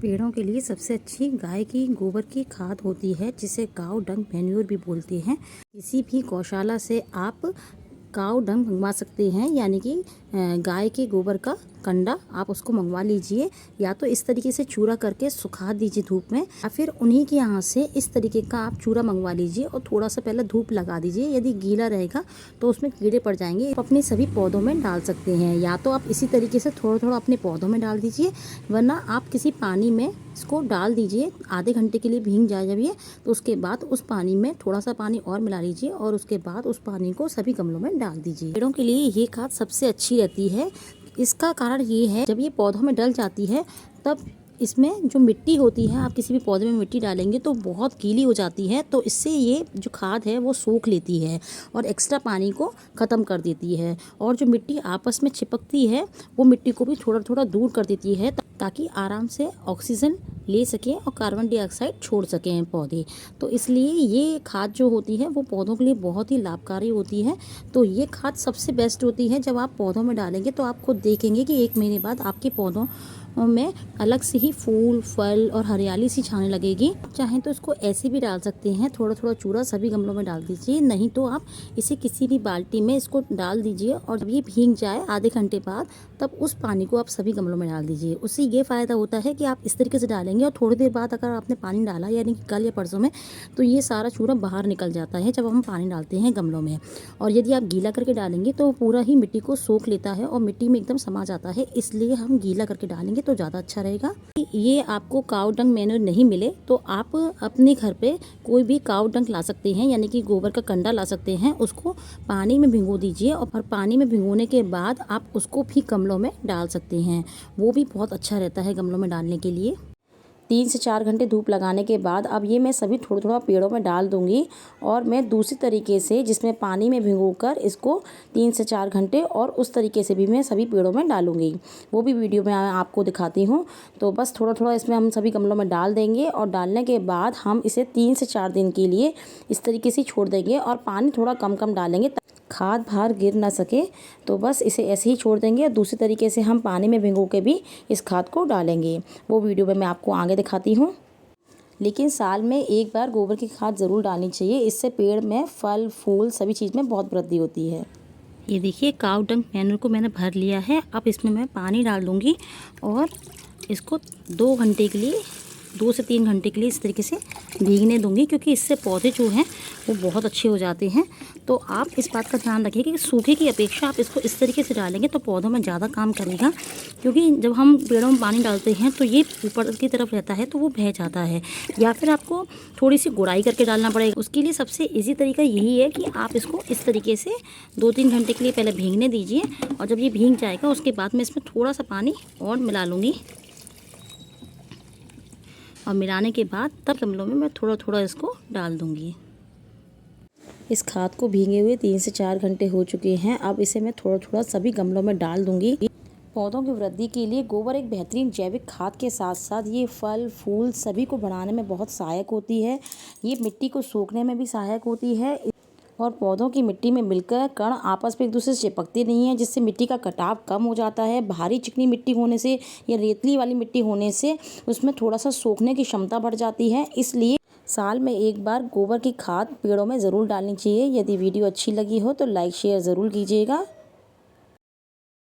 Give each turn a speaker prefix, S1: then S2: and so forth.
S1: पेड़ों के लिए सबसे अच्छी गाय की गोबर की खाद होती है, जिसे काऊ डंग मैन्योर भी बोलते हैं। किसी भी गौशाला से आप काऊ डंग मंगवा सकते हैं, यानी कि गाय के गोबर का कंडा आप उसको मंगवा लीजिए। या तो इस तरीके से चूरा करके सुखा दीजिए धूप में, या फिर उन्हीं के यहाँ से इस तरीके का आप चूरा मंगवा लीजिए और थोड़ा सा पहले धूप लगा दीजिए। यदि गीला रहेगा तो उसमें कीड़े पड़ जाएंगे। आप अपने सभी पौधों में डाल सकते हैं, या तो आप इसी तरीके से थोड़ा थोड़ा अपने पौधों में डाल दीजिए, वरना आप किसी पानी में इसको डाल दीजिए। आधे घंटे के लिए भीग जाए जब ये, तो उसके बाद उस पानी में थोड़ा सा पानी और मिला लीजिए और उसके बाद उस पानी को सभी गमलों में डाल दीजिए। पेड़ों के लिए ये खाद सबसे अच्छी रहती है। इसका कारण ये है, जब ये पौधों में डल जाती है तब इसमें जो मिट्टी होती है, आप किसी भी पौधे में मिट्टी डालेंगे तो बहुत गीली हो जाती है, तो इससे ये जो खाद है वो सोख लेती है और एक्स्ट्रा पानी को ख़त्म कर देती है। और जो मिट्टी आपस में चिपकती है वो मिट्टी को भी थोड़ा थोड़ा दूर कर देती है, ताकि आराम से ऑक्सीजन ले सकें और कार्बन डाइऑक्साइड छोड़ सकें पौधे। तो इसलिए ये खाद जो होती है वो पौधों के लिए बहुत ही लाभकारी होती है। तो ये खाद सबसे बेस्ट होती है। जब आप पौधों में डालेंगे तो आप खुद देखेंगे कि 1 महीने बाद आपके पौधों में अलग से ही फूल, फल और हरियाली सी छाने लगेगी। चाहें तो इसको ऐसे भी डाल सकते हैं, थोड़ा थोड़ा चूरा सभी गमलों में डाल दीजिए। नहीं तो आप इसे किसी भी बाल्टी में इसको डाल दीजिए और जब ये भीग जाए आधे घंटे बाद, तब उस पानी को आप सभी गमलों में डाल दीजिए। उससे ये फ़ायदा होता है कि आप इस तरीके से डालेंगे और थोड़ी देर बाद अगर आपने पानी डाला, यानी कि कल या परसों में, तो ये सारा चूरा बाहर निकल जाता है जब हम पानी डालते हैं गमलों में। और यदि आप गीला करके डालेंगे तो पूरा ही मिट्टी को सोख लेता है और मिट्टी में एकदम समा जाता है। इसलिए हम गीला करके डालेंगे तो ज़्यादा अच्छा रहेगा। ये आपको काऊ डंग मैन्योर नहीं मिले तो आप अपने घर पे कोई भी काऊ डंग ला सकते हैं, यानी कि गोबर का कंडा ला सकते हैं। उसको पानी में भिगो दीजिए और पानी में भिगोने के बाद आप उसको भी गमलों में डाल सकते हैं। वो भी बहुत अच्छा रहता है गमलों में डालने के लिए। 3 से 4 घंटे धूप लगाने के बाद अब ये मैं सभी थोड़ा थोड़ा पेड़ों में डाल दूंगी। और मैं दूसरी तरीके से, जिसमें पानी में भिगोकर इसको 3 से 4 घंटे और उस तरीके से भी मैं सभी पेड़ों में डालूंगी, वो भी वीडियो में आपको दिखाती हूँ। तो बस थोड़ा थोड़ा इसमें हम सभी गमलों में डाल देंगे और डालने के बाद हम इसे 3 से 4 दिन के लिए इस तरीके से छोड़ देंगे और पानी थोड़ा कम कम डालेंगे, खाद बाहर गिर ना सके। तो बस इसे ऐसे ही छोड़ देंगे और दूसरी तरीके से हम पानी में भिगो के भी इस खाद को डालेंगे। वो वीडियो में मैं आपको आगे दिखाती हूँ। लेकिन साल में एक बार गोबर की खाद ज़रूर डालनी चाहिए, इससे पेड़ में फल फूल सभी चीज़ में बहुत वृद्धि होती है। ये देखिए काऊ डंग मैन्योर को मैंने भर लिया है। अब इसमें मैं पानी डाल दूँगी और इसको 2 घंटे के लिए, 2 से 3 घंटे के लिए इस तरीके से भीगने दूंगी, क्योंकि इससे पौधे जो हैं वो बहुत अच्छे हो जाते हैं। तो आप इस बात का ध्यान रखिए कि सूखे की अपेक्षा आप इसको इस तरीके से डालेंगे तो पौधों में ज़्यादा काम करेगा। क्योंकि जब हम पेड़ों में पानी डालते हैं तो ये ऊपर की तरफ रहता है तो वो बह जाता है, या फिर आपको थोड़ी सी गुड़ाई करके डालना पड़ेगा। उसके लिए सबसे ईजी तरीका यही है कि आप इसको इस तरीके से 2-3 घंटे के लिए पहले भीगने दीजिए और जब ये भीग जाएगा उसके बाद मैं इसमें थोड़ा सा पानी और मिला लूँगी। और मिलाने के बाद तब गमलों में मैं थोड़ा थोड़ा इसको डाल दूंगी। इस खाद को भीगे हुए 3 से 4 घंटे हो चुके हैं। अब इसे मैं थोड़ा थोड़ा सभी गमलों में डाल दूंगी। पौधों की वृद्धि के लिए गोबर एक बेहतरीन जैविक खाद के साथ साथ ये फल फूल सभी को बढ़ाने में बहुत सहायक होती है। ये मिट्टी को सोखने में भी सहायक होती है और पौधों की मिट्टी में मिलकर कण आपस में एक दूसरे से चिपकते नहीं हैं, जिससे मिट्टी का कटाव कम हो जाता है। भारी चिकनी मिट्टी होने से या रेतली वाली मिट्टी होने से उसमें थोड़ा सा सोखने की क्षमता बढ़ जाती है। इसलिए साल में एक बार गोबर की खाद पेड़ों में ज़रूर डालनी चाहिए। यदि वीडियो अच्छी लगी हो तो लाइक शेयर ज़रूर कीजिएगा।